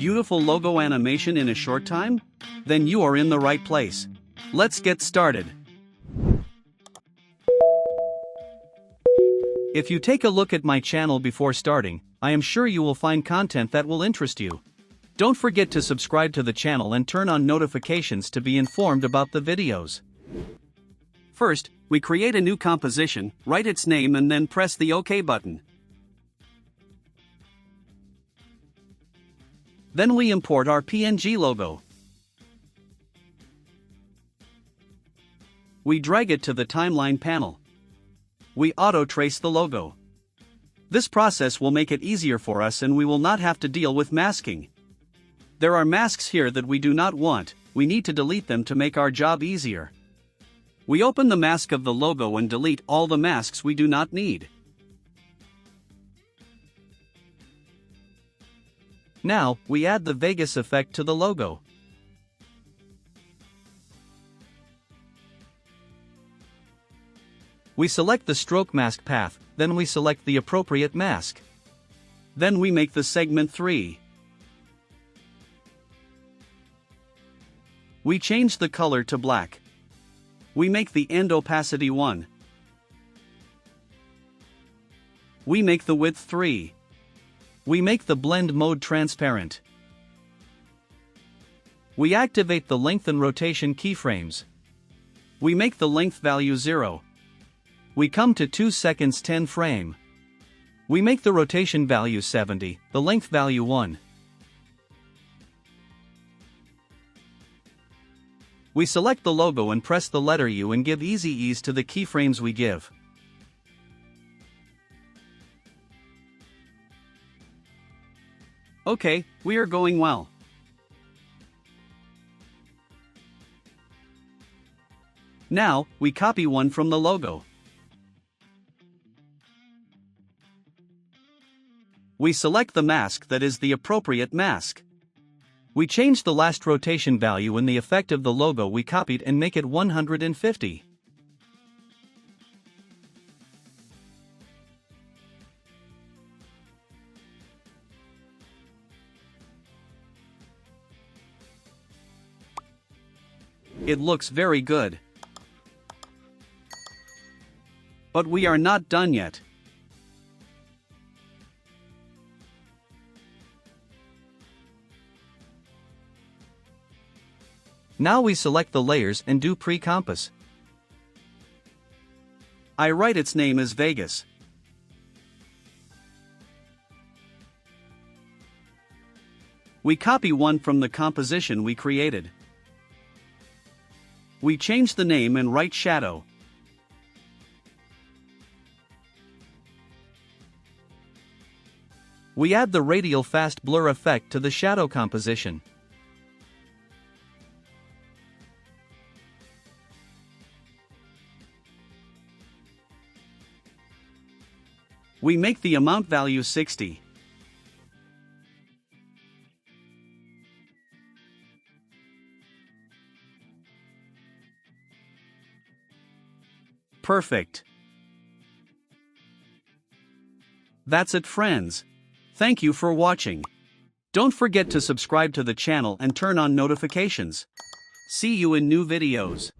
beautiful logo animation in a short time? Then you are in the right place. Let's get started. If you take a look at my channel before starting, I am sure you will find content that will interest you. Don't forget to subscribe to the channel and turn on notifications to be informed about the videos. First, we create a new composition, write its name and then press the OK button. Then we import our PNG logo. We drag it to the timeline panel. We auto-trace the logo. This process will make it easier for us and we will not have to deal with masking. There are masks here that we do not want, we need to delete them to make our job easier. We open the mask of the logo and delete all the masks we do not need. Now, we add the Vegas effect to the logo. We select the stroke mask path, then we select the appropriate mask. Then we make the segment 3. We change the color to black. We make the end opacity 1. We make the width 3. We make the blend mode transparent. We activate the length and rotation keyframes. We make the length value 0. We come to 2 seconds 10 frame. We make the rotation value 70, the length value 1. We select the logo and press the letter U and give easy ease to the keyframes we give. Okay, we are going well. Now, we copy one from the logo. We select the mask that is the appropriate mask. We change the last rotation value in the effect of the logo we copied and make it 150. It looks very good. But we are not done yet. Now we select the layers and do pre-compass. I write its name as Vegas. We copy one from the composition we created. We change the name and write shadow. We add the radial fast blur effect to the shadow composition. We make the amount value 60. Perfect. That's it, friends. Thank you for watching. Don't forget to subscribe to the channel and turn on notifications. See you in new videos.